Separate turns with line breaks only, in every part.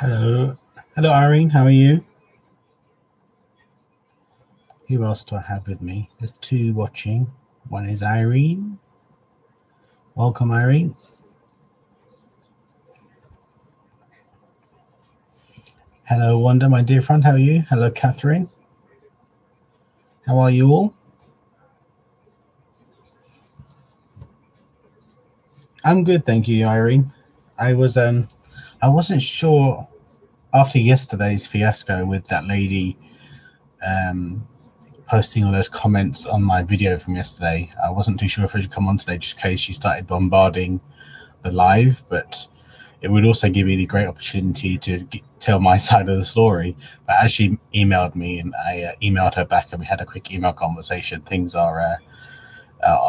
Hello. Hello, Irene. How are you? Who else do I have with me? There's two watching. One is Irene. Welcome, Irene. Hello, Wanda, my dear friend. How are you? Hello, Catherine. How are you all? I'm good, thank you, Irene. I wasn't sure after yesterday's fiasco with that lady um posting all those comments on my video from yesterday. I wasn't too sure if I should come on today just in case she started bombarding the live, but it would also give me the great opportunity to tell my side of the story. But as she emailed me and I emailed her back and we had a quick email conversation, things are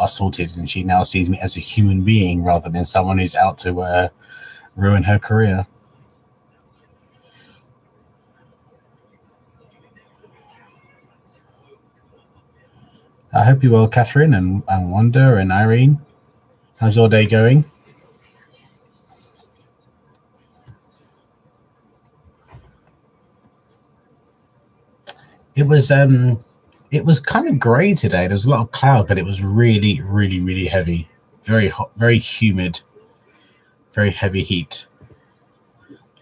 sorted, and she now sees me as a human being rather than someone who's out to ruin her career. I hope you're well, Catherine and Wanda and Irene. How's your day going? It was it was kind of grey today. There was a lot of cloud, but it was really, really, really heavy. Very hot, very humid, very heavy heat.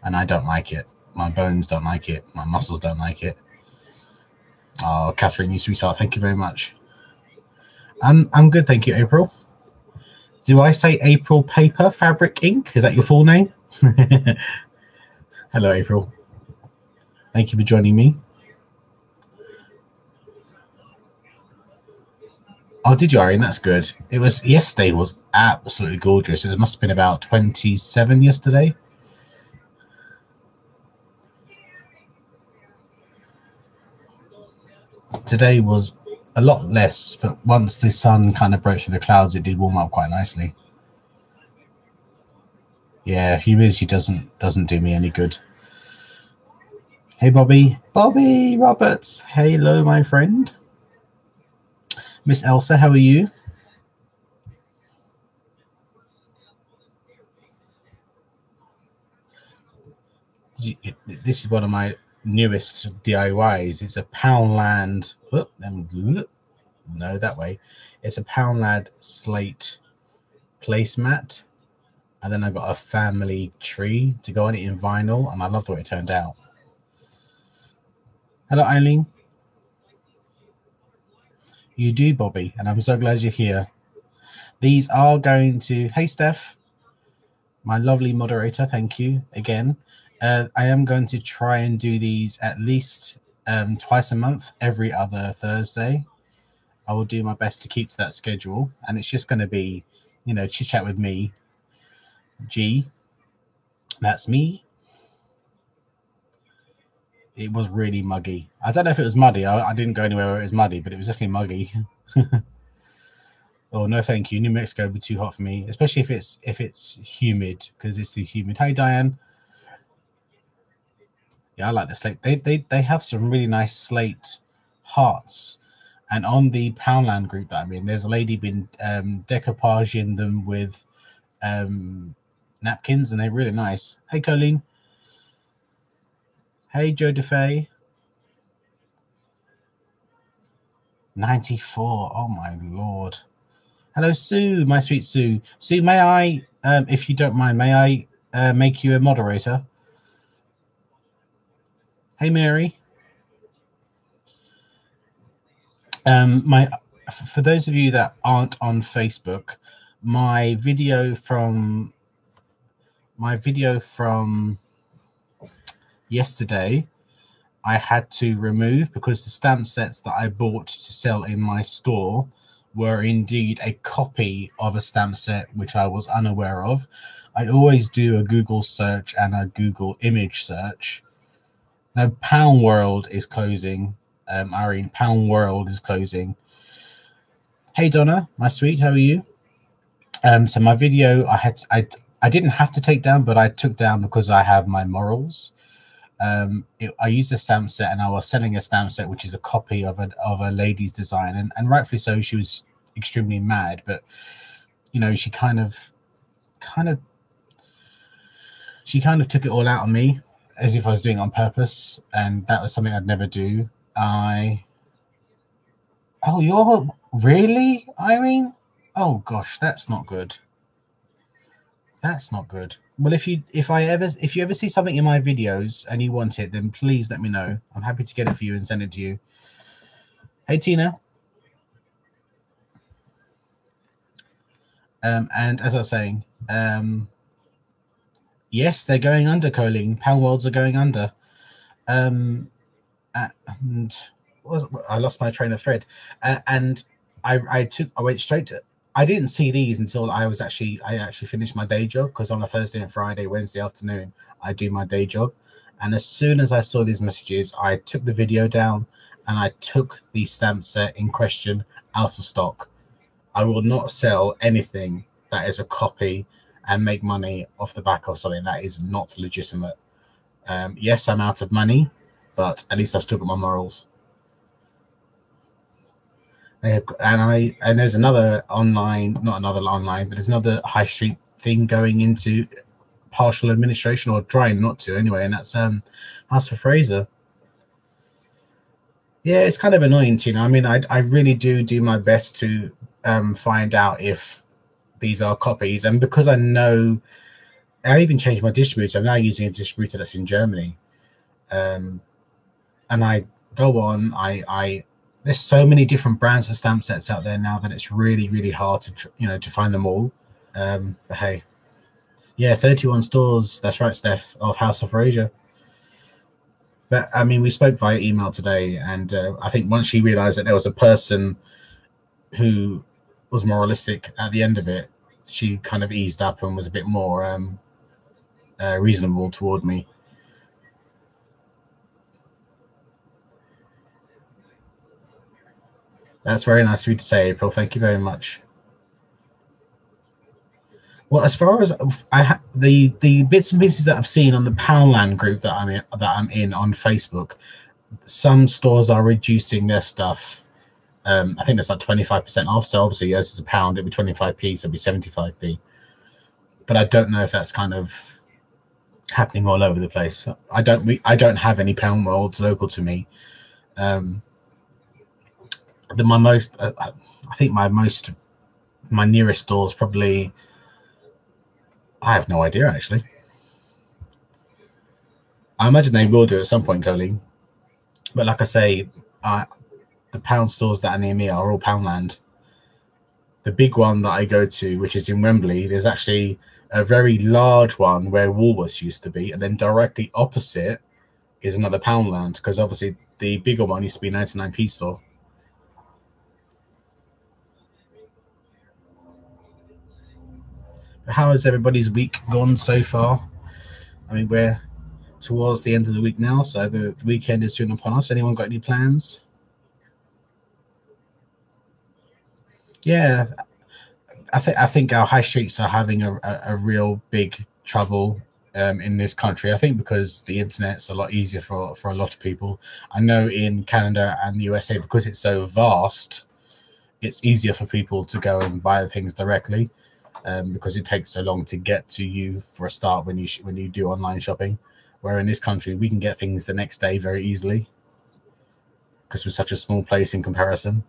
And I don't like it. My bones don't like it. My muscles don't like it. Oh, Catherine, you sweetheart, thank you very much. I'm good, thank you, April. Do I say April Paper Fabric Ink? Is that your full name? Hello, April. Thank you for joining me. Oh, did you, Irene? That's good. It was yesterday was absolutely gorgeous. It must have been about 27 yesterday. Today was a lot less, but once the sun kind of broke through the clouds, it did warm up quite nicely. Yeah, humidity doesn't do me any good. Hey, Bobby Roberts. Hello, my friend. Miss Elsa, how are you? This is one of my newest DIYs. It's a Poundland. Oh, no, that way. It's a Poundland slate placemat, and then I got a family tree to go on it in vinyl, and I love the way it turned out. Hello, Eileen. You do, Bobby, and I'm so glad you're here. These are going to. Hey, Steph, my lovely moderator. Thank you again. I am going to try and do these at least twice a month, every other Thursday. I will do my best to keep to that schedule, and it's just going to be, chit chat with me. G, that's me. It was really muggy. I don't know if it was muddy. I didn't go anywhere where it was muddy, but it was definitely muggy. Oh no, thank you. New Mexico would be too hot for me, especially if it's humid because it's the humid. Hey, Diane. Yeah, I like the slate. They have some really nice slate hearts. And on the Poundland group that I'm in, there's a lady been decoupaging them with napkins, and they're really nice. Hey, Colleen. Hey, Joe DeFay. 94. Oh my lord. Hello, Sue, my sweet Sue. Sue, may I, if you don't mind, may I make you a moderator? Hey, Mary. My for those of you that aren't on Facebook, my video from yesterday I had to remove because the stamp sets that I bought to sell in my store were indeed a copy of a stamp set which I was unaware of. I always do a Google search and a Google image search. Now, Pound World is closing. Irene, Pound World is closing. Hey, Donna, my sweet, how are you? So my video, I didn't have to take down, but I took down because I have my morals. I used a stamp set, and I was selling a stamp set which is a copy of a lady's design, and rightfully so. She was extremely mad, but she kind of took it all out on me. as if I was doing it on purpose, and that was something I'd never do. Oh, you're really, Irene? Oh gosh, that's not good. That's not good. Well, if you ever see something in my videos and you want it, then please let me know. I'm happy to get it for you and send it to you. Hey Tina. And as I was saying, yes, they're going under, Colleen. Pound worlds are going under. And I lost my train of thread. And I went straight to. I didn't see these until I actually finished my day job, because on a Thursday and Friday, Wednesday afternoon, I do my day job. And as soon as I saw these messages, I took the video down and I took the stamp set in question out of stock. I will not sell anything that is a copy and make money off the back of something that is not legitimate. Yes, I'm out of money, but at least I've still got my morals. And there's another online, not another online, but there's another high street thing going into partial administration, or trying not to anyway, and that's House of Fraser. Yeah, it's kind of annoying, Tina. I mean, I really do my best to find out if these are copies, and because I know, I even changed my distributor. I'm now using a distributor that's in Germany, and I go on. I there's so many different brands of stamp sets out there now that it's really hard to find them all. But hey, yeah, 31 stores. That's right, Steph, of House of Fraser. But I mean, we spoke via email today, and I think once she realized that there was a person who was moralistic at the end of it, she kind of eased up and was a bit more reasonable toward me. That's very nice of you to say, April. Thank you very much. Well, as far as the bits and pieces that I've seen on the Poundland group that I'm in on Facebook, some stores are reducing their stuff. I think that's like 25% off. So obviously, as it's a pound, it'd be 25p, so it'd be 75p. But I don't know if that's kind of happening all over the place. I don't have any pound worlds local to me. I think my nearest store is probably. I have no idea actually. I imagine they will do at some point, Colleen. But like I say, the pound stores that are near me are all Poundland. The big one that I go to, which is in Wembley, there's actually a very large one where Woolworths used to be, and then directly opposite is another Poundland, because obviously the bigger one used to be 99p store. How has everybody's week gone so far? I mean, we're towards the end of the week now, so the weekend is soon upon us. Anyone got any plans? Yeah, I think our high streets are having a real big trouble in this country. I think because the internet's a lot easier for a lot of people. I know in Canada and the USA, because it's so vast, it's easier for people to go and buy the things directly, because it takes so long to get to you for a start when you do online shopping. Where in this country, we can get things the next day very easily because we're such a small place in comparison.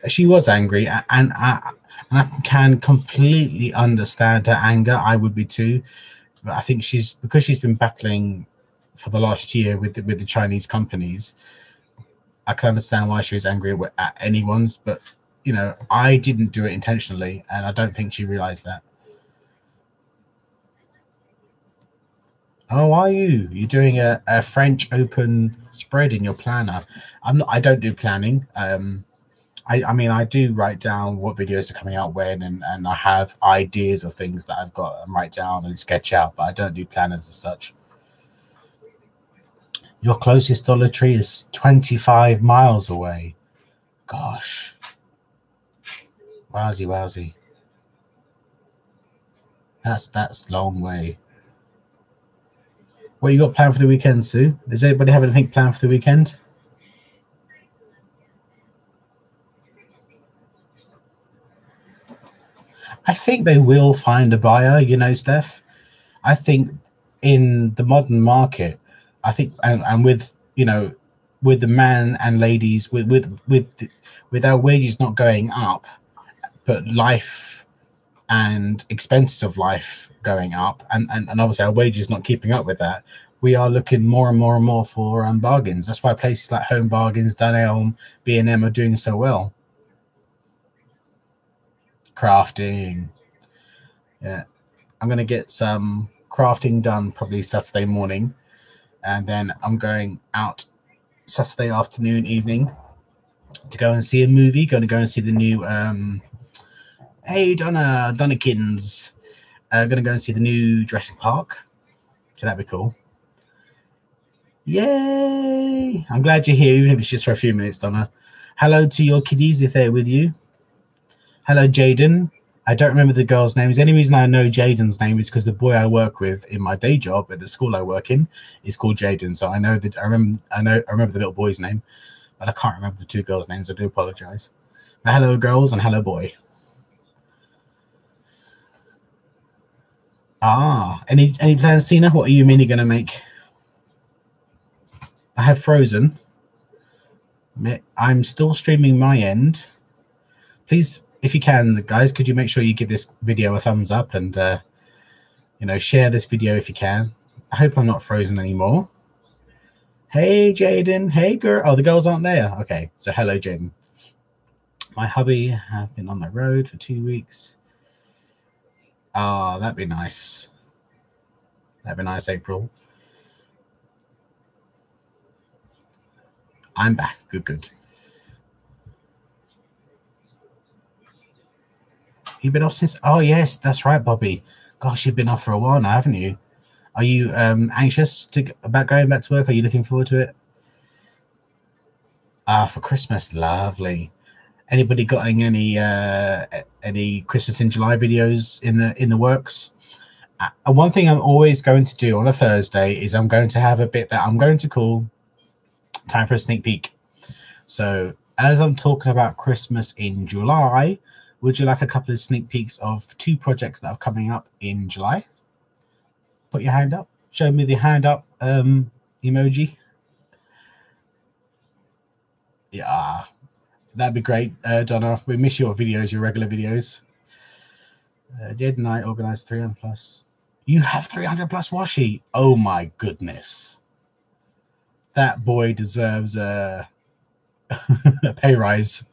She was angry, and I can completely understand her anger. I would be too, but I think because she's been battling for the last year with the Chinese companies. I can understand why she was angry at anyone, but I didn't do it intentionally, and I don't think she realized that. Oh, are you? You're doing a French Open spread in your planner. I'm not. I don't do planning. I mean, I do write down what videos are coming out when, and I have ideas of things that I've got and write down and sketch out, but I don't do planners as such. Your closest Dollar Tree is 25 miles away. Gosh. Wowsy, wowsy. That's a long way. What you got planned for the weekend, Sue? Does anybody have anything planned for the weekend? I think they will find a buyer, Steph. I think in the modern market, I think, and with, you know, with the man and ladies, with our wages not going up, but life and expenses of life going up, and obviously our wages not keeping up with that, we are looking more and more and more for bargains. That's why places like Home Bargains, Dunelm, B&M are doing so well. Crafting. Yeah. I'm going to get some crafting done probably Saturday morning. And then I'm going out Saturday afternoon, evening to go and see a movie. Going to go and see the new, hey, Donnakins. Going to go and see the new Jurassic Park. So that'd be cool. Yay! I'm glad you're here, even if it's just for a few minutes, Donna. Hello to your kiddies if they're with you. Hello, Jaden. I don't remember the girl's names. The only reason I know Jaden's name is because the boy I work with in my day job at the school I work in is called Jaden. So I know that I remember the little boy's name, but I can't remember the two girls' names. I do apologize. But hello, girls, and hello, boy. Any plans, Tina? What are you mainly going to make? I have Frozen. I'm still streaming my end. Please, if you can, guys, could you make sure you give this video a thumbs up and share this video if you can. I hope I'm not frozen anymore. Hey, Jaden. Hey, girl. Oh, the girls aren't there. Okay, so hello, Jaden. My hubby have been on the road for 2 weeks. Oh, that'd be nice. That'd be nice, April. I'm back. Good. You've been off since... Oh, yes, that's right, Bobby. Gosh, you've been off for a while now, haven't you? Are you anxious about going back to work? Are you looking forward to it? For Christmas, lovely. Anybody got any Christmas in July videos in the works? One thing I'm always going to do on a Thursday is I'm going to have a bit that I'm going to call Time for a Sneak Peek. So as I'm talking about Christmas in July, would you like a couple of sneak peeks of 2 projects that are coming up in July? Put your hand up. Show me the hand up emoji. Yeah, that'd be great, Donna. We miss your videos, your regular videos. Jed and I organized 300 plus. You have 300 plus washi. Oh my goodness. That boy deserves a pay rise.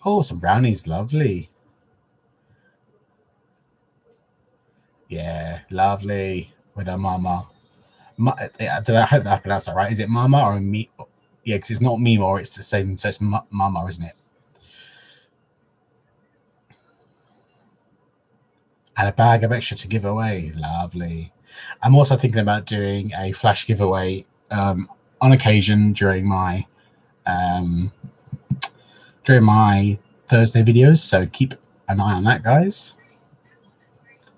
Oh, some brownies. Lovely. Yeah, lovely. With our mama. Did I hope that I pronounced that right? Is it mama or me? Yeah, because it's not Mima, it's the same. So it's mama, isn't it? And a bag of extra to give away. Lovely. I'm also thinking about doing a flash giveaway on occasion during my Thursday videos. So keep an eye on that, guys.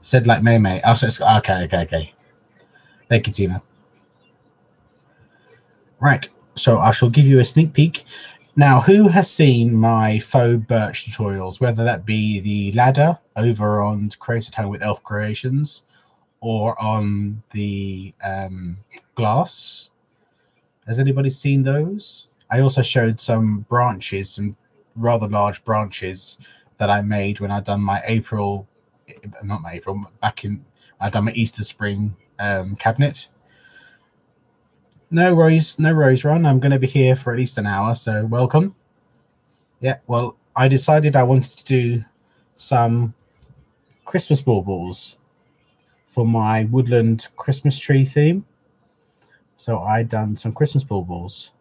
Said like May May. Oh, so it's okay. Thank you, Tina. Right. So I shall give you a sneak peek. Now, who has seen my faux birch tutorials, whether that be the ladder over on Create at Home with Elf Creations or on the glass? Has anybody seen those? I also showed some branches, some rather large branches that I made when I done my I done my Easter spring cabinet. No worries, Ron. I'm going to be here for at least an hour, so welcome. Yeah, well, I decided I wanted to do some Christmas baubles for my woodland Christmas tree theme. So I done some Christmas baubles.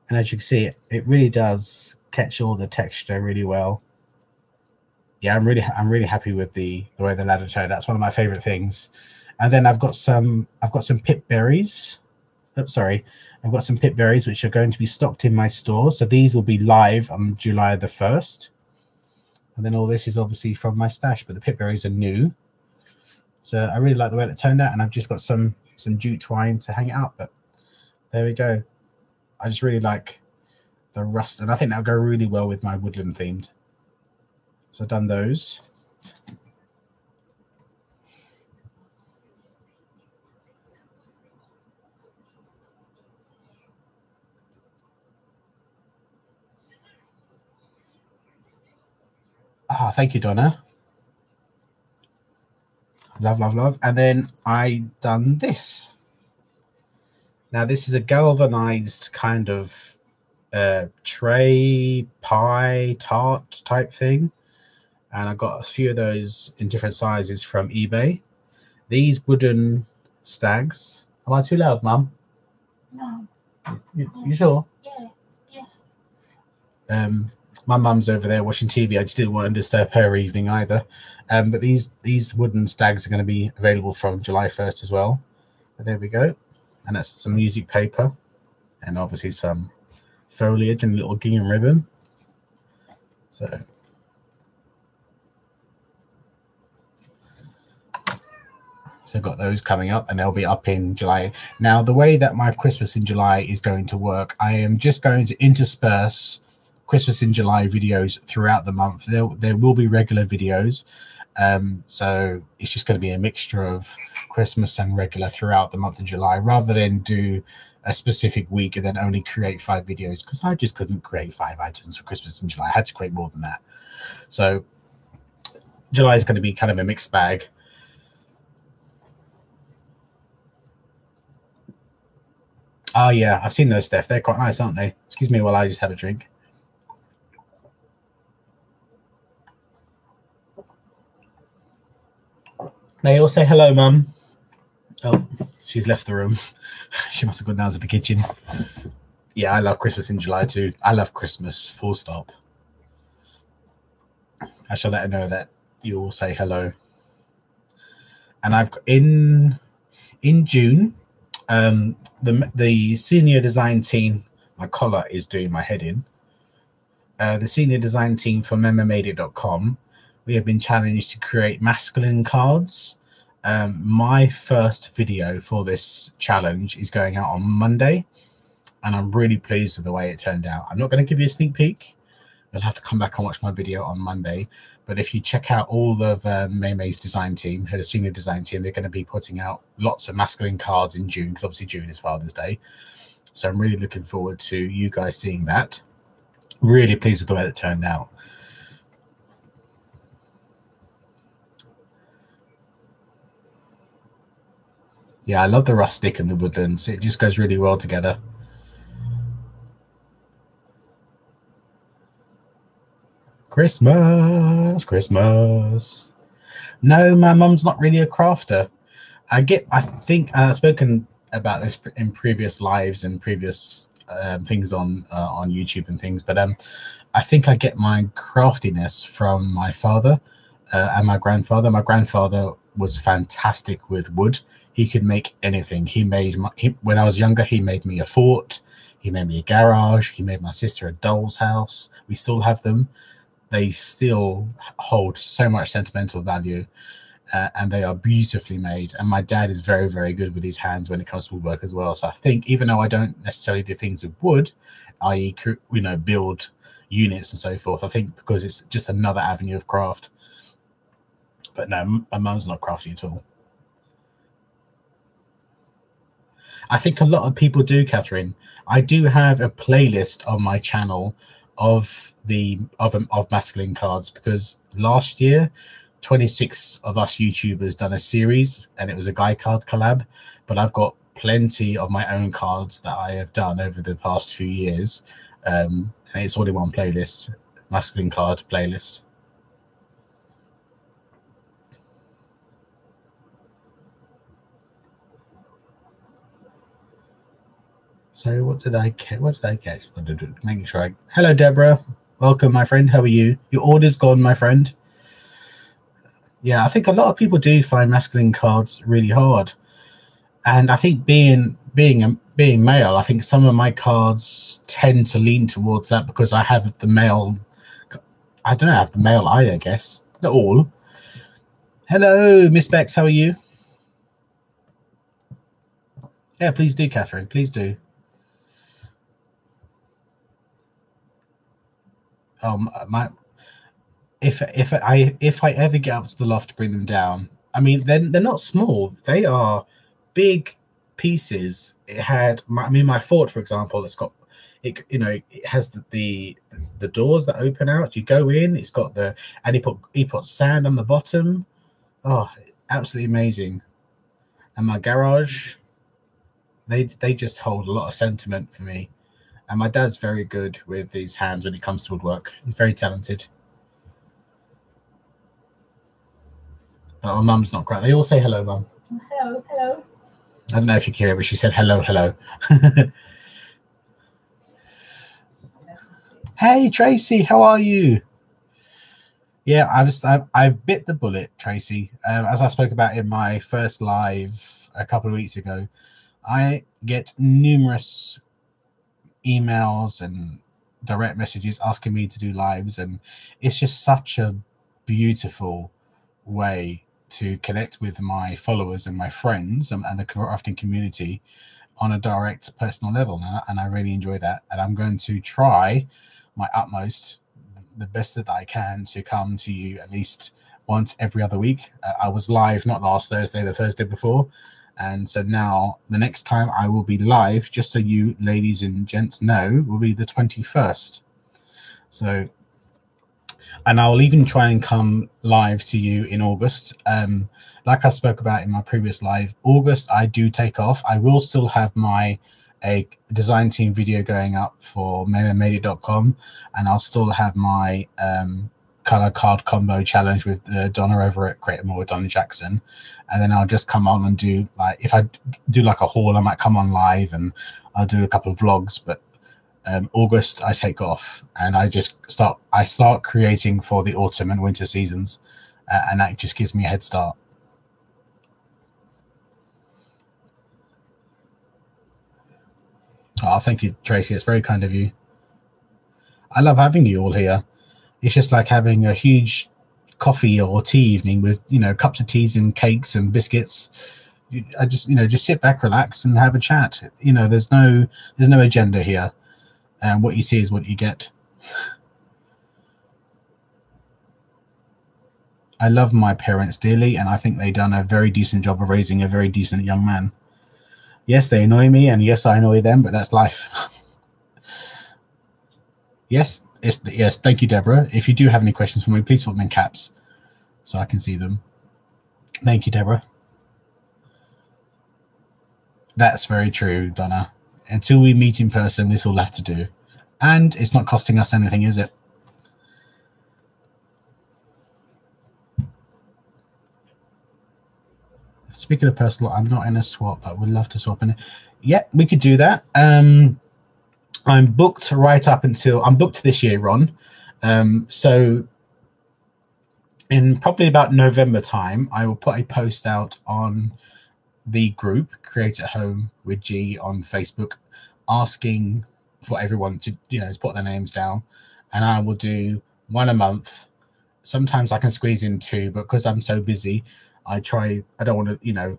And as you can see, it really does catch all the texture really well. Yeah, I'm really happy with the way the ladder turned. That's one of my favorite things. And then I've got some pip berries. Oops, sorry. I've got some pip berries which are going to be stocked in my store. So these will be live on July the 1st. And then all this is obviously from my stash, but the pip berries are new. So I really like the way it turned out, and I've just got some jute twine to hang it up. But there we go. I just really like the rust, and I think that'll go really well with my woodland themed. So I've done those. Ah, thank you, Donna. Love, love, love. And then I done this. Now, this is a galvanized kind of tray, pie, tart type thing. And I got a few of those in different sizes from eBay. These wooden stags. Am I too loud, Mum?
No.
You sure?
Yeah.
My mum's over there watching TV. I just didn't want to disturb her evening either. But these wooden stags are going to be available from July 1st as well. But there we go. And that's some music paper and obviously some foliage and a little gingham ribbon. So I've got those coming up and they'll be up in July. Now, the way that my Christmas in July is going to work, I am just going to intersperse Christmas in July videos throughout the month. There will be regular videos. So it's just going to be a mixture of Christmas and regular throughout the month of July, rather than do a specific week and then only create 5 videos, because I just couldn't create 5 items for Christmas in July. I had to create more than that. So July is going to be kind of a mixed bag. Oh, yeah, I've seen those, Steph. They're quite nice, aren't they? Excuse me while I just have a drink. They all say hello, Mum. Oh, she's left the room. She must have gone down to the kitchen. Yeah, I love Christmas in July too. I love Christmas, full stop. I shall let her know that you all say hello. And I've in June, the senior design team, my collar is doing my head in. The senior design team from MMAdit.com, we have been challenged to create masculine cards. My first video for this challenge is going out on Monday, and I'm really pleased with the way it turned out. I'm not going to give you a sneak peek. You'll have to come back and watch my video on Monday. But if you check out all of May's design team, her senior design team, they're going to be putting out lots of masculine cards in June, because obviously June is Father's Day. So I'm really looking forward to you guys seeing that. Really pleased with the way it turned out. Yeah, I love the rustic and the woodlands. It just goes really well together. Christmas, Christmas. No, my mum's not really a crafter. I think I've spoken about this in previous lives and previous things on YouTube and things, but I think I get my craftiness from my father and my grandfather. My grandfather was fantastic with wood. He could make anything. When I was younger, he made me a fort. He made me a garage. He made my sister a doll's house. We still have them. They still hold so much sentimental value, and they are beautifully made. And my dad is very, very good with his hands when it comes to woodwork as well. So I think, even though I don't necessarily do things with wood, i.e., build units and so forth, I think because it's just another avenue of craft. But no, my mum's not crafty at all. I think a lot of people do, Catherine. I do have a playlist on my channel of masculine cards, because last year 26 of us YouTubers done a series and it was a guy card collab, but I've got plenty of my own cards that I have done over the past few years, and it's all in one playlist, masculine card playlist. So what did I get? Making sure Hello, Deborah. Welcome, my friend. How are you? Your order's gone, my friend. Yeah, I think a lot of people do find masculine cards really hard. And I think being male, I think some of my cards tend to lean towards that, because I have the male, I don't know, I have the male eye, I guess. Not all. Hello, Miss Bex. How are you? Yeah, please do, Catherine. Please do. if I ever get up to the loft to bring them down, I mean, then they're not small. They are big pieces. It had, my fort, for example, it's got it. You know, it has the doors that open out. You go in. It's got and he put sand on the bottom. Oh, absolutely amazing. And my garage, they just hold a lot of sentiment for me. And my dad's very good with these hands when it comes to woodwork. He's very talented. But my mum's not great. They all say hello, mum.
Hello, hello.
I don't know if you can hear her, but she said hello, hello. Hey, Tracy, how are you? Yeah, I've bit the bullet, Tracy. As I spoke about in my first live a couple of weeks ago, I get numerous emails and direct messages asking me to do lives, and it's just such a beautiful way to connect with my followers and my friends and the crafting community on a direct personal level, and I really enjoy that. And I'm going to try my utmost, the best that I can, to come to you at least once every other week. I was live not last Thursday, the Thursday before, and so now the next time I will be live, just so you ladies and gents know, will be the 21st. So, and I'll even try and come live to you in August. Like I spoke about in my previous live, August I do take off. I will still have a design team video going up for MailerMade.com, and I'll still have my color card combo challenge with Donna over at Create More with Donna Jackson. And then I'll just come on and do, like, if I do like a haul, I might come on live and I'll do a couple of vlogs. But August I take off, and I start creating for the autumn and winter seasons, and that just gives me a head start. Oh, thank you, Tracy. It's very kind of you. I love having you all here. It's just like having a huge coffee or tea evening with, cups of teas and cakes and biscuits. I just sit back, relax, and have a chat. There's no agenda here, and what you see is what you get. I love my parents dearly, and I think they've done a very decent job of raising a very decent young man. Yes, they annoy me, and yes, I annoy them, but that's life. Yes, thank you, Deborah. If you do have any questions for me, please put them in caps so I can see them. Thank you, Deborah. That's very true, Donna. Until we meet in person, this will have to do. And it's not costing us anything, is it? Speaking of personal, I'm not in a swap. I would love to swap in it. Yeah, we could do that. I'm booked right up until I'm booked this year, Ron. So in probably about November time, I will put a post out on the group Create at Home with G on Facebook, asking for everyone to put their names down, and I will do one a month. Sometimes I can squeeze in two, but because I'm so busy, I don't want to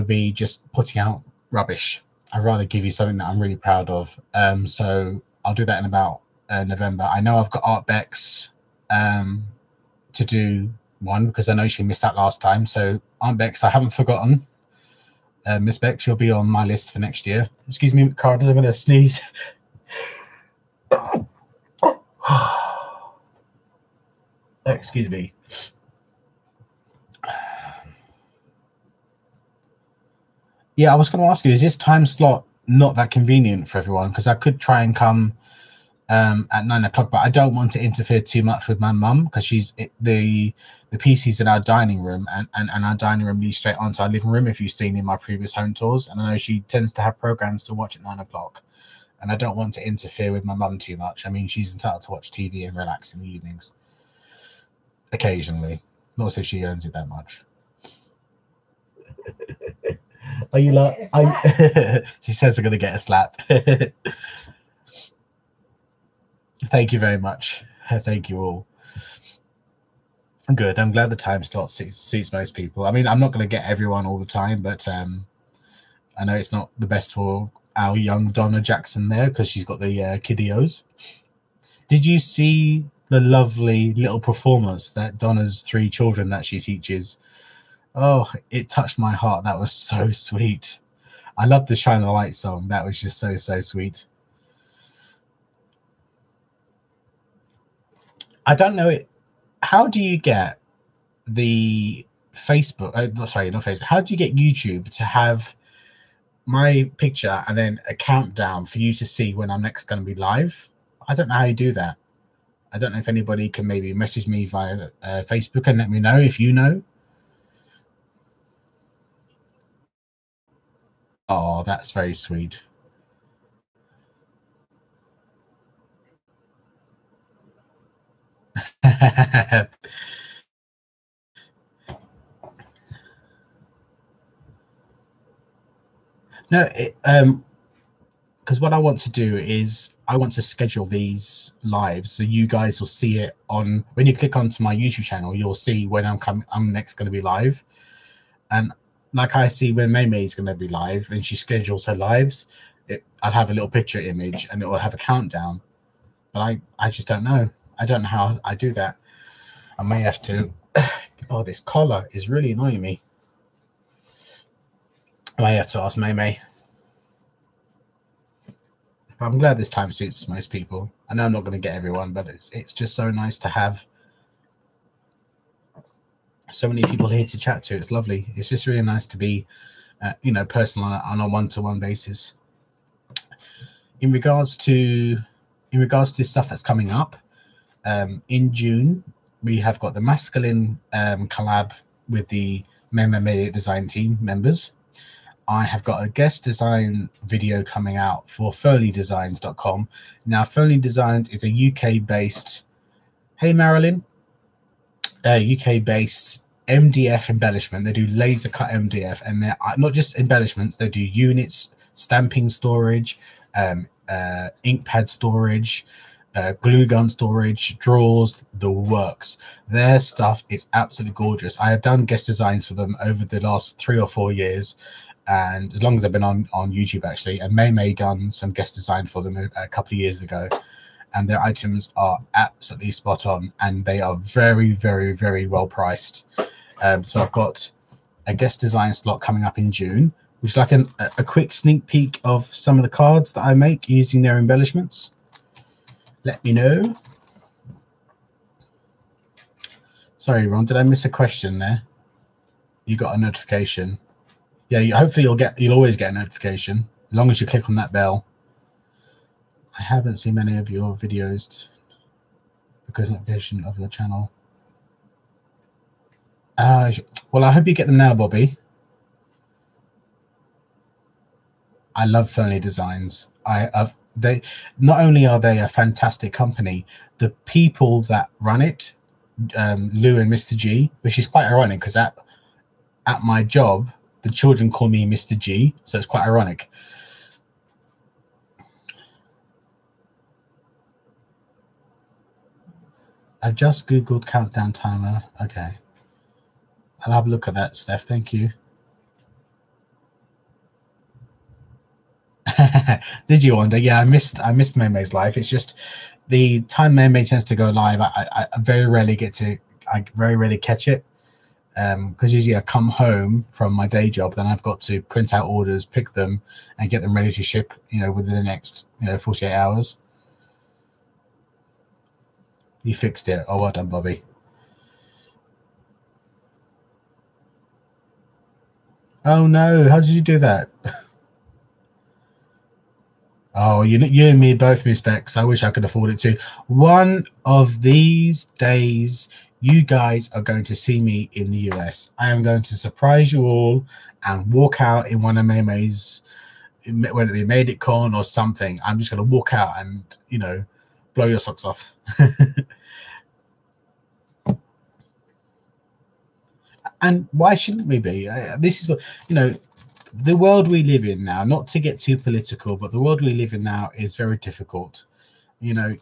be just putting out rubbish. I'd rather give you something that I'm really proud of. So I'll do that in about November. I know I've got Art Bex to do one, because I know she missed that last time. So Aunt Bex, I haven't forgotten. Miss Bex, you'll be on my list for next year. Excuse me, Carter, I'm going to sneeze. Excuse me. Yeah, I was going to ask you, is this time slot not that convenient for everyone? Because I could try and come at 9 o'clock, but I don't want to interfere too much with my mum, because the PC's in our dining room, and our dining room leads straight onto our living room, if you've seen in my previous home tours. And I know she tends to have programs to watch at 9 o'clock, and I don't want to interfere with my mum too much. I mean, she's entitled to watch TV and relax in the evenings occasionally, not as if she earns it that much. Are you like? She says I'm going to get a slap. Thank you very much. Thank you all. Good. I'm glad the time slot suits most people. I mean, I'm not going to get everyone all the time, but I know it's not the best for our young Donna Jackson there, because she's got the kiddios. Did you see the lovely little performance that Donna's 3 children that she teaches. Oh, it touched my heart. That was so sweet. I love the Shine a Light song. That was just so, so sweet. I don't know it. How do you get the Facebook? Sorry, not Facebook. How do you get YouTube to have my picture and then a countdown for you to see when I'm next going to be live? I don't know how you do that. I don't know if anybody can maybe message me via Facebook and let me know if you know. Oh, that's very sweet. No, because what I want to do is I want to schedule these lives so you guys will see it on when you click onto my YouTube channel. You'll see when I'm next going to be live, and like I see when May May is going to be live and she schedules her lives, I'll have a little picture image and it will have a countdown. But I just don't know. I don't know how I do that. I may have to. Oh, this collar is really annoying me. I may have to ask May May. But I'm glad this time suits most people. I know I'm not going to get everyone, but it's just so nice to have so many people here to chat to. It's lovely. It's just really nice to be, personal on a one-to-one basis. In regards to stuff that's coming up, in June we have got the masculine collab with the Media Design team members. I have got a guest design video coming out for FernleyDesigns.com. Now, Fernley Designs is a UK-based, hey Marilyn, UK-based MDF embellishment. They do laser cut MDF, and they're not just embellishments. They do units, stamping storage, ink pad storage, glue gun storage, drawers, the works. Their stuff is absolutely gorgeous. I have done guest designs for them over the last 3 or 4 years, and as long as I've been on YouTube actually. And May done some guest design for them a couple of years ago, and their items are absolutely spot on, and they are very, very, very well priced. So I've got a guest design slot coming up in June, which is like a quick sneak peek of some of the cards that I make using their embellishments. Let me know. Sorry, Ron, did I miss a question there? You got a notification. Yeah, hopefully you'll always get a notification as long as you click on that bell. I haven't seen many of your videos because notification of your channel. Well, I hope you get them now, Bobby. I love Fernley Designs. They not only are they a fantastic company, the people that run it, Lou and Mr. G, which is quite ironic because at my job, the children call me Mr. G, so it's quite ironic. I've just Googled countdown timer. Okay. I'll have a look at that, Steph. Thank you. Did you wonder? Yeah, I missed May May's live. It's just the time May May tends to go live. I very rarely catch it. Because usually I come home from my day job, then I've got to print out orders, pick them, and get them ready to ship, within the next, 48 hours. You fixed it. Oh, well done, Bobby. Oh no, how did you do that? Oh, you and me both, Miss Bex. I wish I could afford it too. One of these days, you guys are going to see me in the US. I am going to surprise you all and walk out in one of May May's, whether it be Made It Con or something. I'm just going to walk out and, blow your socks off. And why shouldn't we be? This is what, the world we live in now, not to get too political, but the world we live in now is very difficult. You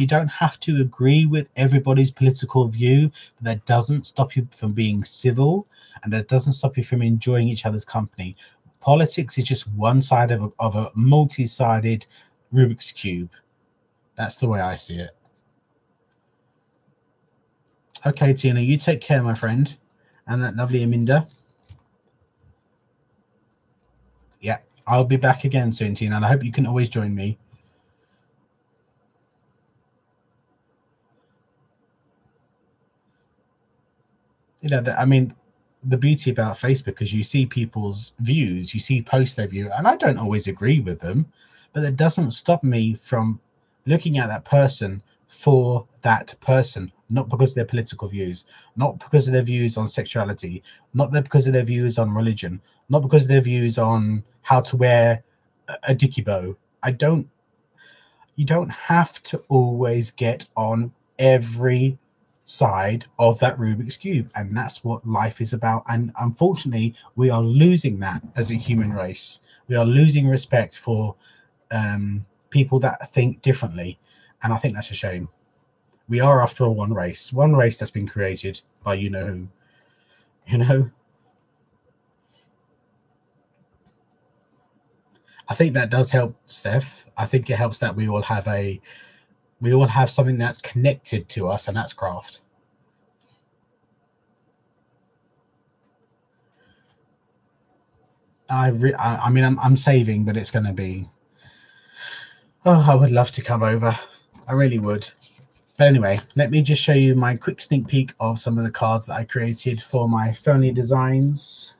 don't have to agree with everybody's political view, but that doesn't stop you from being civil, and that doesn't stop you from enjoying each other's company. Politics is just one side of a multi-sided Rubik's Cube. That's the way I see it. Okay, Tina, you take care, my friend. And that lovely Aminda. Yeah, I'll be back again soon, Tina, and I hope you can always join me. You know, I mean, the beauty about Facebook is you see people's views, you see posts they view, and I don't always agree with them, but that doesn't stop me from looking at that person for that person, not because of their political views, not because of their views on sexuality, not because of their views on religion, not because of their views on how to wear a dicky bow. You don't have to always get on every side of that Rubik's Cube. And that's what life is about. And unfortunately, we are losing that as a human race. We are losing respect for people that think differently. And I think that's a shame. We are, after all, one race that's been created by you know who. You know? I think that does help, Steph. I think it helps that we all have something that's connected to us, and that's craft. I mean, I'm saving, but it's going to be. Oh, I would love to come over. I really would. But anyway, let me just show you my quick sneak peek of some of the cards that I created for my Fernley Designs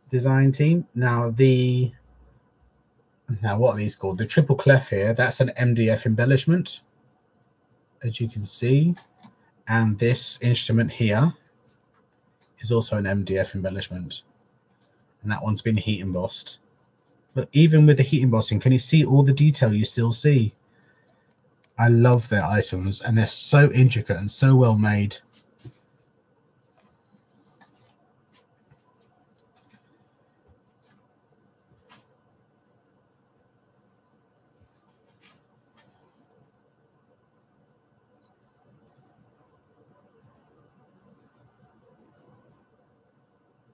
design team. Now, what are these called? The triple clef here, that's an MDF embellishment, as you can see. And this instrument here is also an MDF embellishment. And that one's been heat embossed. But even with the heat embossing, can you see all the detail you still see? I love their items, and they're so intricate and so well made.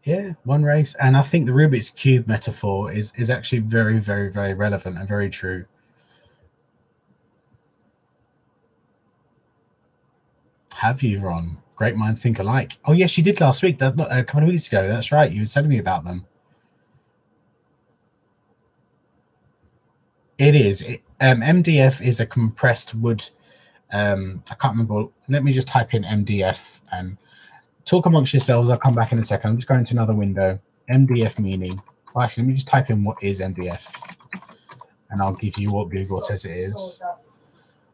Yeah, one race. And I think the Rubik's Cube metaphor is actually very, very, very relevant and very true. Have you, Ron? Great minds think alike. Oh, yes, you did last week. That a couple of weeks ago. That's right. You were telling me about them. It is. MDF is a compressed wood. I can't remember. Let me just type in MDF and talk amongst yourselves. I'll come back in a second. I'm just going to another window. MDF meaning. Well, actually, let me just type in what is MDF, and I'll give you what Google says it is.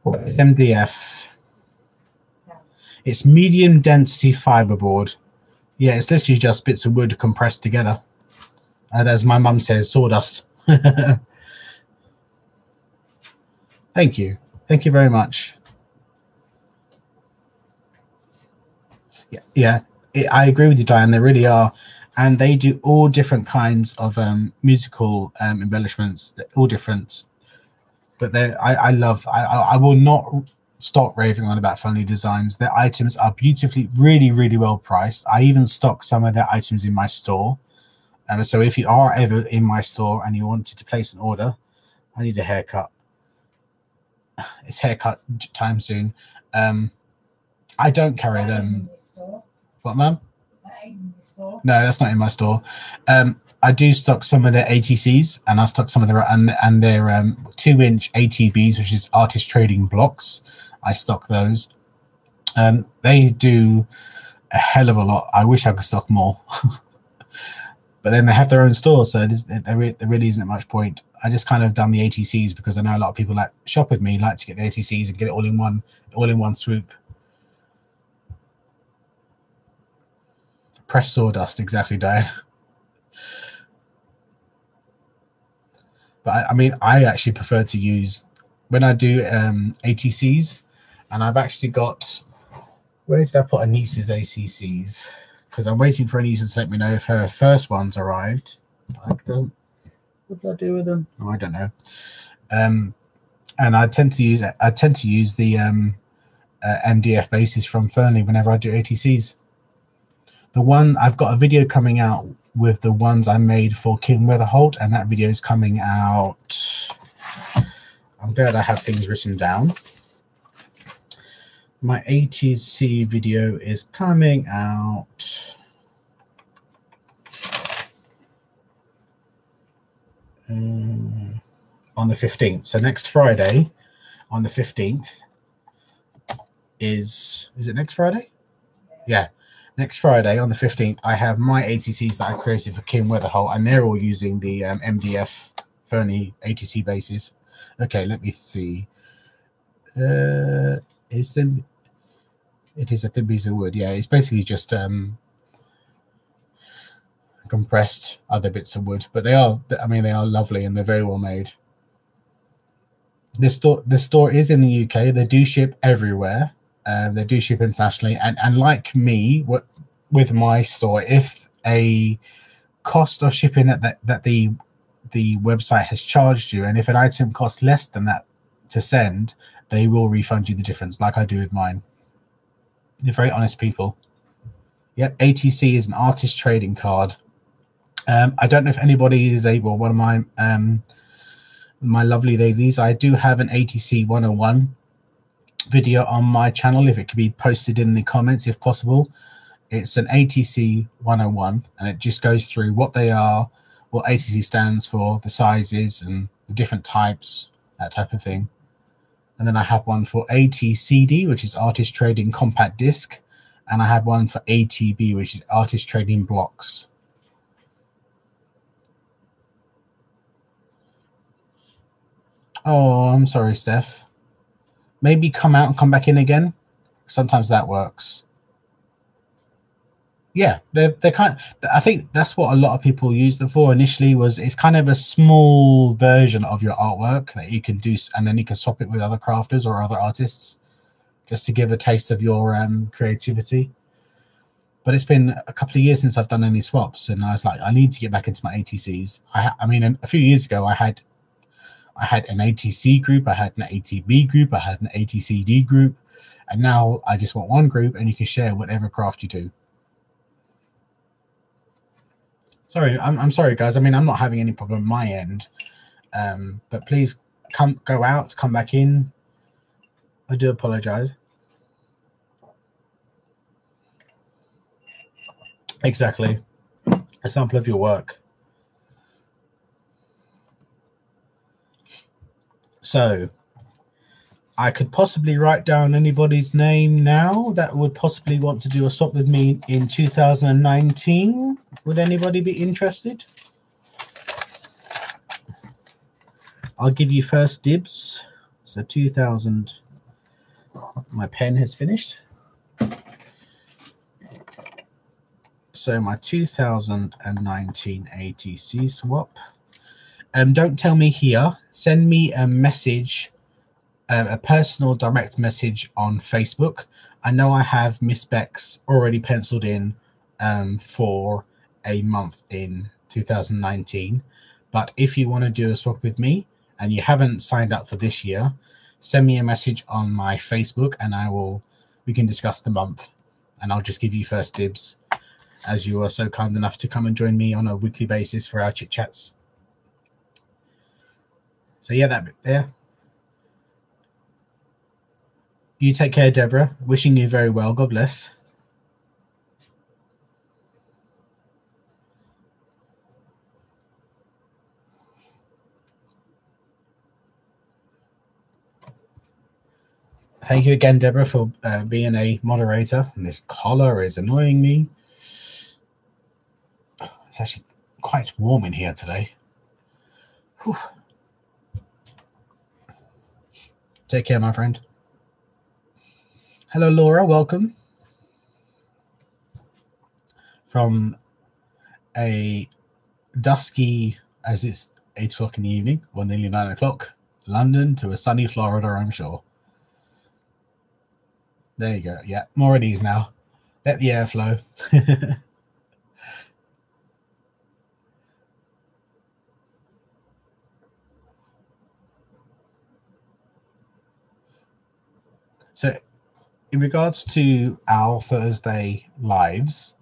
MDF. It's medium density fiberboard. Yeah, it's literally just bits of wood compressed together. And as my mum says, sawdust. Thank you. Thank you very much. Yeah, I agree with you, Diane. They really are. And they do all different kinds of musical embellishments, all different. But I will not stop raving on about Fernley Designs. Their items are beautifully, really, really well priced. I even stock some of their items in my store. So if you are ever in my store and you wanted to place an order, I need a haircut. It's haircut time soon. I don't carry them. What, ma'am? No, that's not in my store. I do stock some of their ATCs, and I stock some of their and their 2-inch ATBs, which is artist trading blocks. I stock those. They do a hell of a lot. I wish I could stock more. But then they have their own store, so there really isn't much point. I just kind of done the ATCs because I know a lot of people that shop with me like to get the ATCs and get it all in one swoop. Press sawdust, exactly, Diane. But I mean, I actually prefer to use when I do ATCs, and I've actually got. Where did I put Anissa's ATCs? Because I'm waiting for Anissa to let me know if her first one's arrived. What did I do with them? Oh, I don't know. And I tend to use the MDF bases from Fernley whenever I do ATCs. The one I've got a video coming out with the ones I made for Kim Weatherholt, and that video is coming out. I'm glad I have things written down. My ATC video is coming out on the 15th. So next Friday on the 15th is it next Friday? Yeah. Next Friday on the 15th, I have my ATCs that I created for Kim Weatherholt, and they're all using the MDF Fernie ATC bases. Okay, let me see. Is them? It is a thin piece of wood. Yeah, it's basically just compressed other bits of wood, but they are. I mean, they are lovely and they're very well made. The store is in the UK. They do ship everywhere. They do ship internationally, and like me, with my store, if a cost of shipping that the website has charged you, and if an item costs less than that to send, they will refund you the difference, like I do with mine. They're very honest people. Yep, ATC is an artist trading card. I don't know if anybody is able. One of my lovely ladies, I do have an ATC 101 video on my channel. If it could be posted in the comments, if possible. It's an ATC 101, and it just goes through what they are, what ATC stands for, the sizes and the different types, that type of thing. And then I have one for ATCD, which is Artist Trading Compact Disc, and I have one for ATB, which is Artist Trading Blocks. Oh, I'm sorry, Steph. Maybe come out and come back in again. Sometimes that works. Yeah, they're kind of, I think that's what a lot of people used them for initially. It's kind of a small version of your artwork that you can do, and then you can swap it with other crafters or other artists, just to give a taste of your creativity. But it's been a couple of years since I've done any swaps, and I was like, I need to get back into my ATCs. I mean, a few years ago, I had an ATC group, I had an ATB group, I had an ATCD group, and now I just want one group, and you can share whatever craft you do. Sorry, I'm sorry, guys. I mean, I'm not having any problem on my end, but please go out, come back in. I do apologize. Exactly. A sample of your work. So I could possibly write down anybody's name now that would possibly want to do a swap with me in 2019. Would anybody be interested? I'll give you first dibs. So 2000, my pen has finished. So my 2019 ATC swap. Don't tell me here. Send me a message, a personal direct message on Facebook. I know I have Miss Bex already penciled in for a month in 2019. But if you want to do a swap with me and you haven't signed up for this year, send me a message on my Facebook and we can discuss the month, and I'll just give you first dibs, as you are so kind enough to come and join me on a weekly basis for our chit chats. So yeah, that bit there. You take care, Deborah. Wishing you very well. God bless. Thank you again, Deborah, for being a moderator. And this collar is annoying me. It's actually quite warm in here today. Whew. Take care, my friend. Hello, Laura. Welcome. From a dusky, as it's 8 o'clock in the evening, or nearly 9 o'clock, London, to a sunny Florida, I'm sure. There you go. Yeah, more at ease now. Let the air flow. So in regards to our Thursday lives,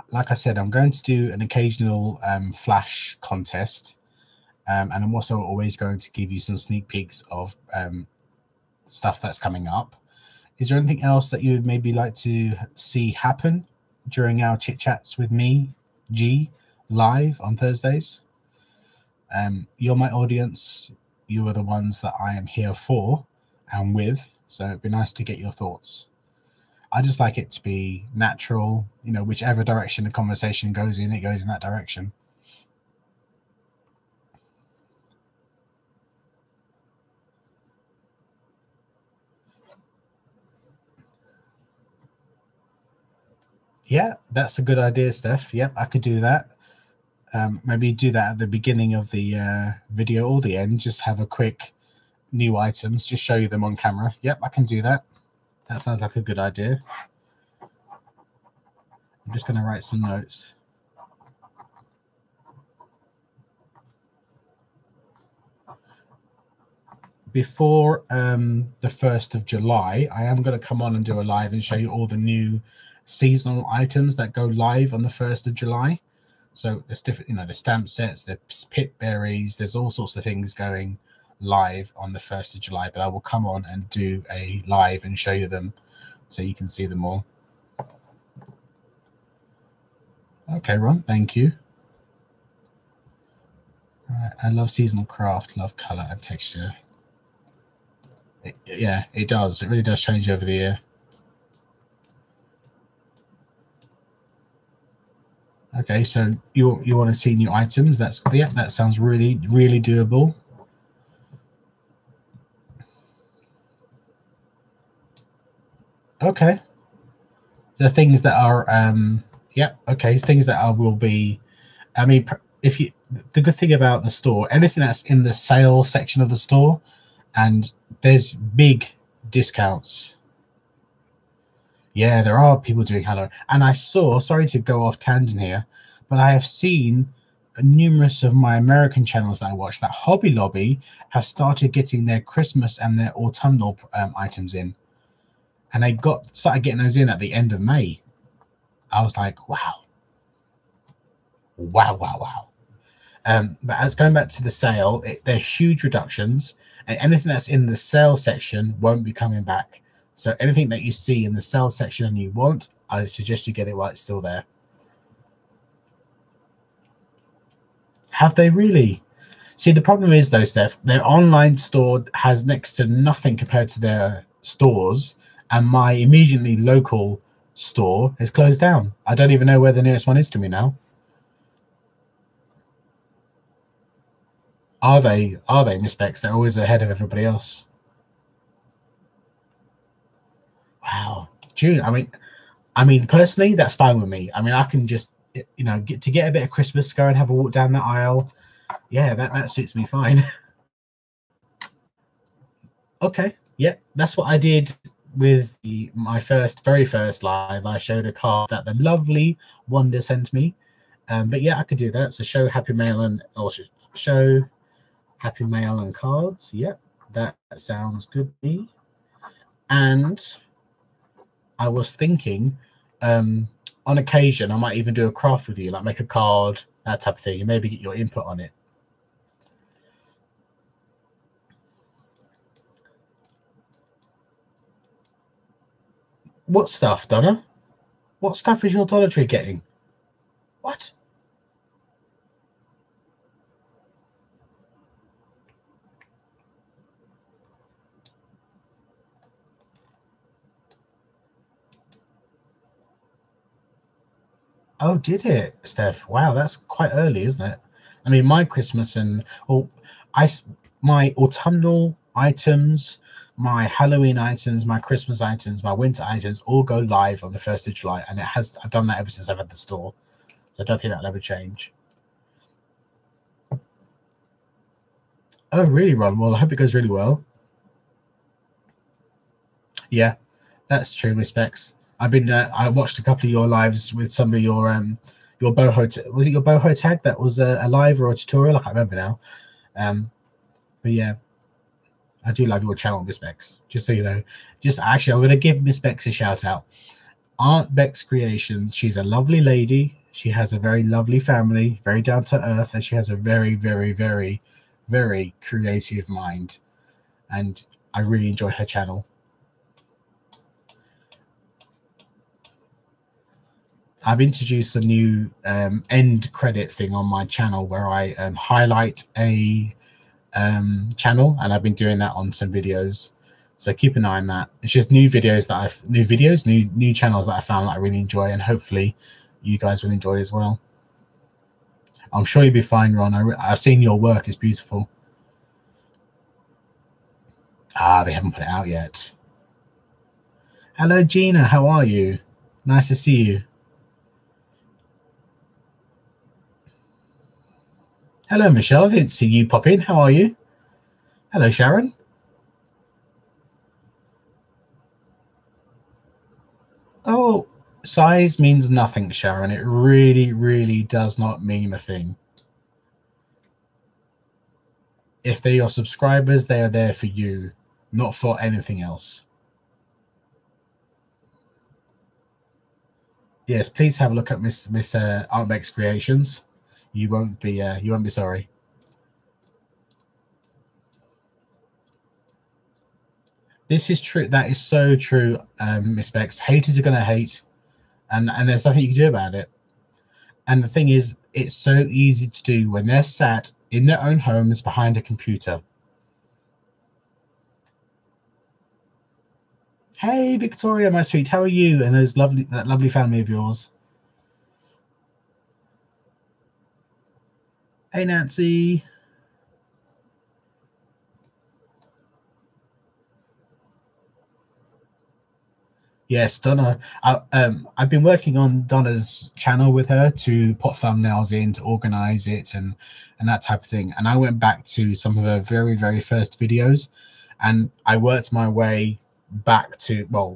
like I said, I'm going to do an occasional flash contest, and I'm also always going to give you some sneak peeks of stuff that's coming up. Is there anything else that you would maybe like to see happen during our chit chats with me, G, live on Thursdays? You're my audience. You are the ones that I am here for and with. So it'd be nice to get your thoughts. I just like it to be natural. You know, whichever direction the conversation goes in, it goes in that direction. Yeah, that's a good idea, Steph. Yep, I could do that. Maybe do that at the beginning of the video or the end. Just have a quick new items, just show you them on camera. Yep, I can do that. That sounds like a good idea. I'm just going to write some notes. Before the 1st of July, I am going to come on and do a live and show you all the new seasonal items that go live on the 1st of July. So there's different, you know, the stamp sets, the pit berries, there's all sorts of things going live on the 1st of July, but I will come on and do a live and show you them so you can see them all. Okay, Ron, thank you. I love seasonal craft, love color and texture. Yeah, it does. It really does change over the year. Okay, so you want to see new items? That sounds really doable. Okay, the things that are things that are will be. I mean, if you the good thing about the store, anything that's in the sale section of the store, and there's big discounts. Yeah, there are people doing Halloween. And I saw, sorry to go off tangent here, but I have seen numerous of my American channels that I watch that Hobby Lobby have started getting their Christmas and their autumnal items in. And they started getting those in at the end of May. I was like, wow. Wow, wow, wow. But as going back to the sale, they're huge reductions, and anything that's in the sale section won't be coming back. So anything that you see in the sale section and you want, I suggest you get it while it's still there. Have they really? See, the problem is though, Steph, their online store has next to nothing compared to their stores, and my immediately local store is closed down. I don't even know where the nearest one is to me now. Are they, Miss Bex? They're always ahead of everybody else. Wow. June. I mean, personally, that's fine with me. I mean, I can just, you know, get a bit of Christmas, go and have a walk down that aisle. Yeah, that suits me fine. Okay. Yeah, that's what I did with my very first live. I showed a card that the lovely Wanda sent me. But yeah, I could do that. So show happy mail and show happy mail and cards. Yep, that sounds good to me. And I was thinking, on occasion, I might even do a craft with you, like make a card, that type of thing, and maybe get your input on it. What stuff, Donna? What stuff is your Dollar Tree getting? What? Oh, did it, Steph? Wow, that's quite early, isn't it? I mean, my Christmas and my autumnal items, my Halloween items, my Christmas items, my winter items all go live on the 1st of July, and I've done that ever since I've had the store, so I don't think that'll ever change. Oh, really, Ron? Well, I hope it goes really well. Yeah, that's true, respects. I watched a couple of your lives with some of your boho. Was it your boho tag that was a live or a tutorial? I can't remember now. But yeah, I do love your channel, Miss Bex. Just so you know, I'm going to give Miss Bex a shout out. Aunt Bex Creations. She's a lovely lady. She has a very lovely family, very down to earth, and she has a very, very, very, very creative mind. And I really enjoy her channel. I've introduced a new end credit thing on my channel where I highlight a channel, and I've been doing that on some videos. So keep an eye on that. It's just new channels that I found that I really enjoy, and hopefully you guys will enjoy as well. I'm sure you'll be fine, Ron. I've seen your work; it's beautiful. They haven't put it out yet. Hello, Gina. How are you? Nice to see you. Hello, Michelle. I didn't see you pop in. How are you? Hello, Sharon. Oh, size means nothing, Sharon. It really, really does not mean a thing. If they're your subscribers, they are there for you, not for anything else. Yes, please have a look at Miss Artmex Creations. You won't be sorry. This is true. That is so true, Miss Bex. Haters are gonna hate, and there's nothing you can do about it. And the thing is, it's so easy to do when they're sat in their own homes behind a computer. Hey, Victoria, my sweet, how are you? And that lovely family of yours. Hey, Nancy. Yes, Donna. I've been working on Donna's channel with her to put thumbnails in, to organize it, and that type of thing. And I went back to some of her very, very first videos, and I worked my way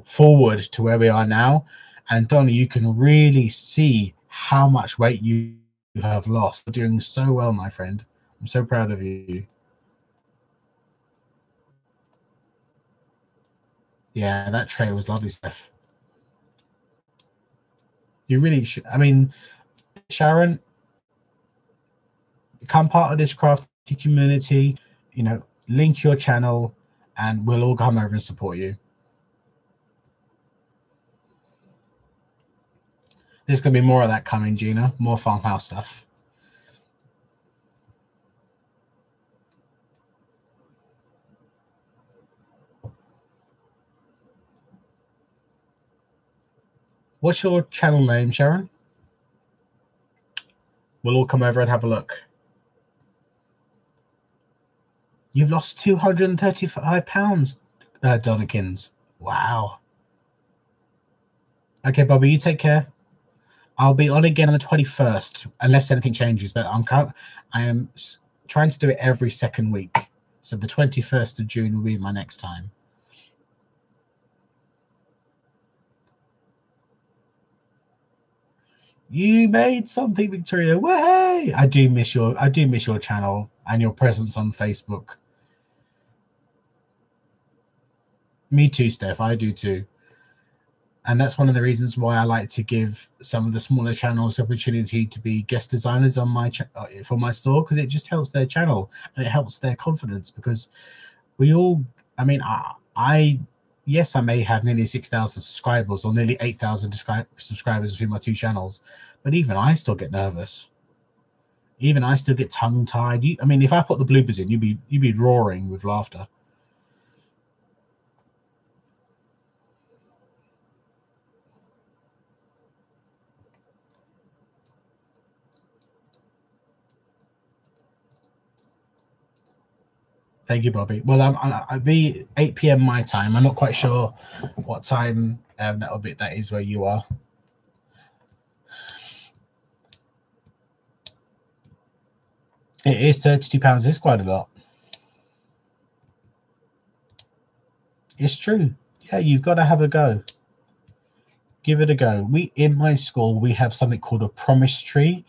forward to where we are now. And Donna, you can really see how much weight you have lost. You're doing so well, my friend. I'm so proud of you. Yeah, that tray was lovely stuff. You really should. I mean, Sharon, become part of this crafty community. Link your channel, and we'll all come over and support you. There's gonna be more of that coming, Gina. More farmhouse stuff. What's your channel name, Sharon? We'll all come over and have a look. You've lost 235 pounds, Donnikins. Wow. Okay, Bobby, you take care. I'll be on again on the 21st, unless anything changes. But I am trying to do it every second week. So the 21st of June will be my next time. You made something, Victoria. Way! I do miss your channel and your presence on Facebook. Me too, Steph. I do too. And that's one of the reasons why I like to give some of the smaller channels the opportunity to be guest designers on for my store, because it just helps their channel and it helps their confidence. Because we all, I mean, yes, I may have nearly 6,000 subscribers or nearly 8,000 subscribers between my two channels, but even I still get nervous. Even I still get tongue-tied. I mean, if I put the bloopers in, you'd be roaring with laughter. Thank you, Bobby. Well, I'll be 8 p.m. my time. I'm not quite sure what time that is where you are. It is £32. It's quite a lot. It's true. Yeah, you've got to have a go. Give it a go. In my school we have something called a promise tree.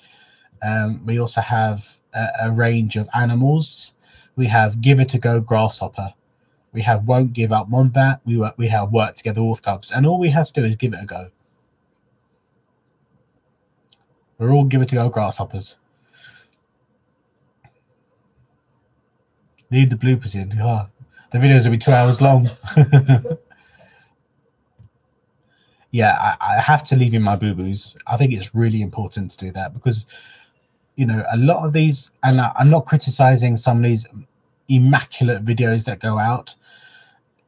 We also have a range of animals. We have give it a go grasshopper. We have won't give up wombat. We have work together wolf cubs, and all we have to do is give it a go. We're all give it a go grasshoppers. Leave the bloopers in. Oh, the videos will be 2 hours long. yeah, I have to leave in my boo-boos. I think it's really important to do that because, a lot of these, and I'm not criticizing some of these immaculate videos that go out.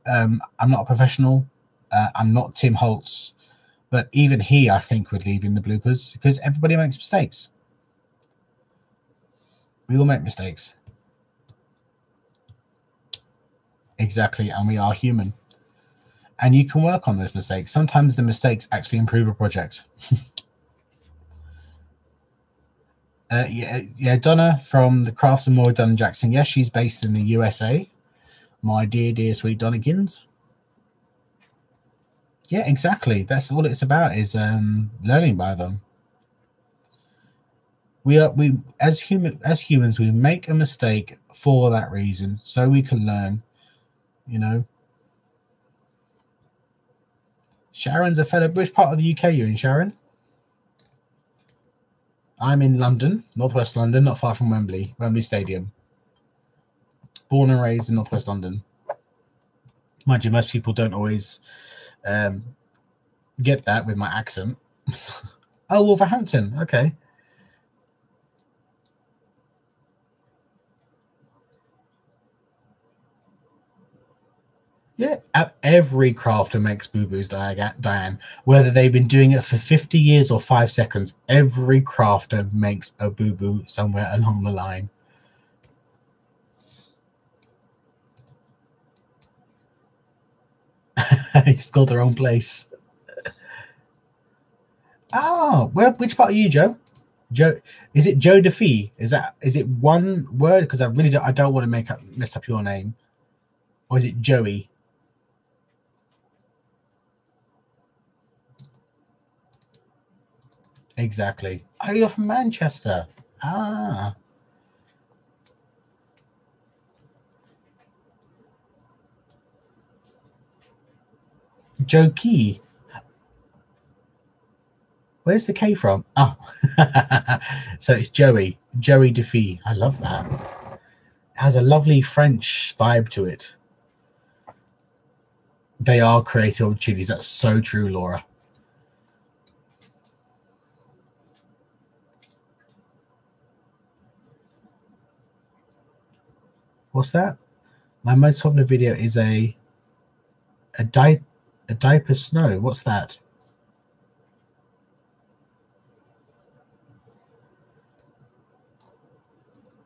I'm not a professional. I'm not Tim Holtz, but even he, I think, would leave in the bloopers because everybody makes mistakes. We all make mistakes. Exactly, and we are human. And you can work on those mistakes. Sometimes the mistakes actually improve a project. Yeah, Donna from the Crafts and More, Donna Jackson. Yes, she's based in the USA. My dear, sweet Donnakins. Yeah, exactly. That's all it's about is learning by them. We as humans we make a mistake for that reason, so we can learn. Sharon's a fellow. Which part of the UK you're in, Sharon? I'm in London, northwest London, not far from Wembley Stadium. Born and raised in northwest London. Mind you, most people don't always get that with my accent. Oh, Wolverhampton. Okay. Yeah, every crafter makes boo-boos, Diane. Whether they've been doing it for 50 years or 5 seconds, every crafter makes a boo-boo somewhere along the line. He's called the wrong place. Oh, which part are you, Joe? Joe, is it Joe DeFee? Is it one word? Because I don't want to mess up your name. Or is it Joey? Exactly. Oh, you're from Manchester. Ah. Joe Key. Where's the K from? Oh. So it's Joey DeFee. I love that. It has a lovely French vibe to it. They are creative opportunities. That's so true, Laura. What's that? My most popular video is a diaper snow. What's that?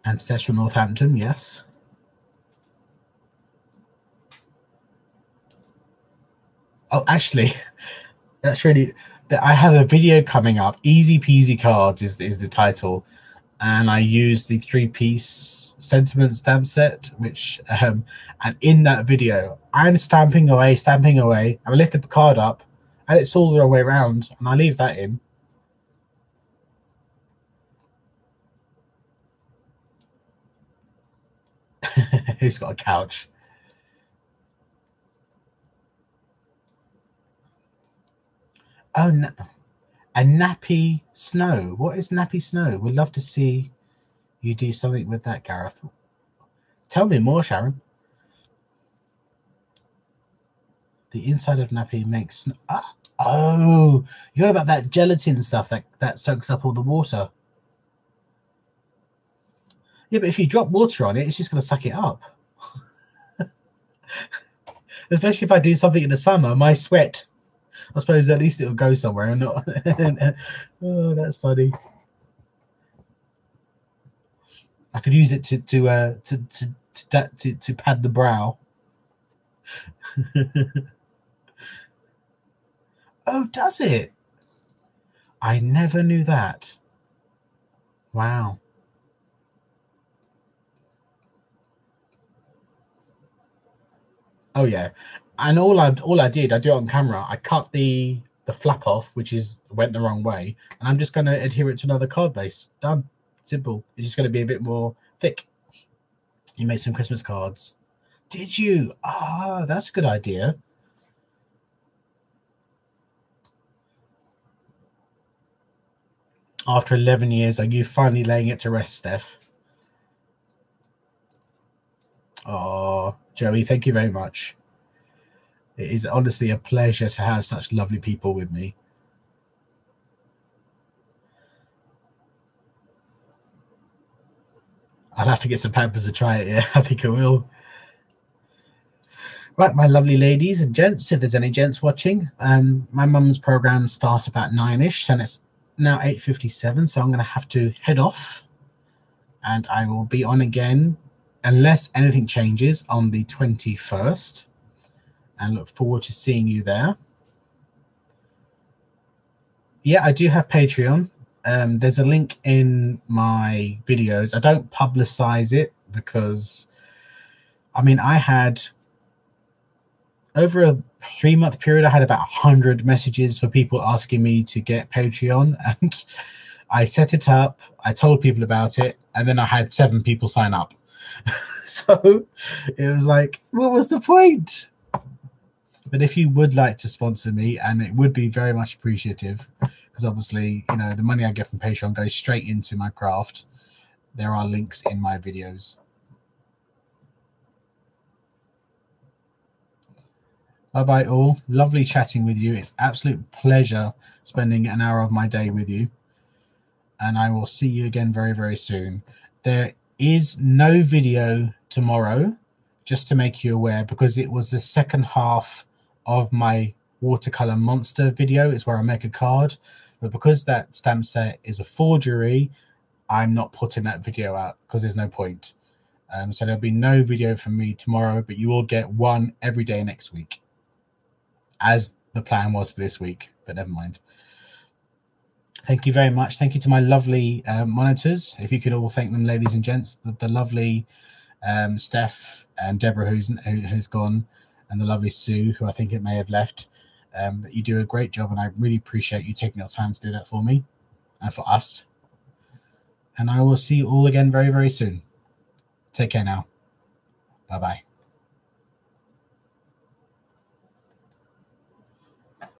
Ancestral Northampton, yes. Oh, actually, that's really. I have a video coming up. Easy Peasy Cards is the title, and I use the 3-piece sentiment stamp set, which and in that video, I'm stamping away. I lift the card up, and it's all the way around, and I leave that in. Who's got a couch? Oh, no. A nappy snow. What is nappy snow? We'd love to see you do something with that, Gareth. Tell me more, Sharon. The inside of nappy makes. Oh, you heard about that gelatin stuff that soaks up all the water. Yeah, but if you drop water on it, it's just going to suck it up. Especially if I do something in the summer, my sweat. I suppose at least it'll go somewhere and not. Oh, that's funny. I could use it to pad the brow. Oh, does it? I never knew that. Wow. Oh yeah, and all I did, I do it on camera. I cut the flap off, which went the wrong way, and I'm just going to adhere it to another card base. Done. Simple. It's just going to be a bit more thick. You made some Christmas cards. Did you? Ah, that's a good idea. After 11 years, are you finally laying it to rest, Steph? Oh, Joey, thank you very much. It is honestly a pleasure to have such lovely people with me. I'll have to get some Pampers to try it. Yeah, I think I will. Right, my lovely ladies and gents, if there's any gents watching, my mum's programs start about 9ish, and it's now 8:57, so I'm going to have to head off, and I will be on again unless anything changes on the 21st, and look forward to seeing you there. Yeah, I do have Patreon. There's a link in my videos. I don't publicize it because, I mean, I had over a 3-month period, I had about 100 messages for people asking me to get Patreon, and I set it up. I told people about it, and then I had 7 people sign up. So it was like, what was the point? But if you would like to sponsor me, and it would be very much appreciative, because obviously, you know, the money I get from Patreon goes straight into my craft. There are links in my videos. Bye-bye all. Lovely chatting with you. It's absolute pleasure spending an hour of my day with you. And I will see you again very, very soon. There is no video tomorrow, just to make you aware, because it was the second half of my watercolor monster video. It's where I make a card. But because that stamp set is a forgery, I'm not putting that video out because there's no point. So there'll be no video from me tomorrow, but you will get one every day next week, as the plan was for this week, but never mind. Thank you very much. Thank you to my lovely monitors. If you could all thank them, ladies and gents, the lovely Steph and Deborah who's gone, and the lovely Sue, who I think it may have left. You do a great job, and I really appreciate you taking your time to do that for me and for us. And I will see you all again very, very soon. Take care now. Bye-bye.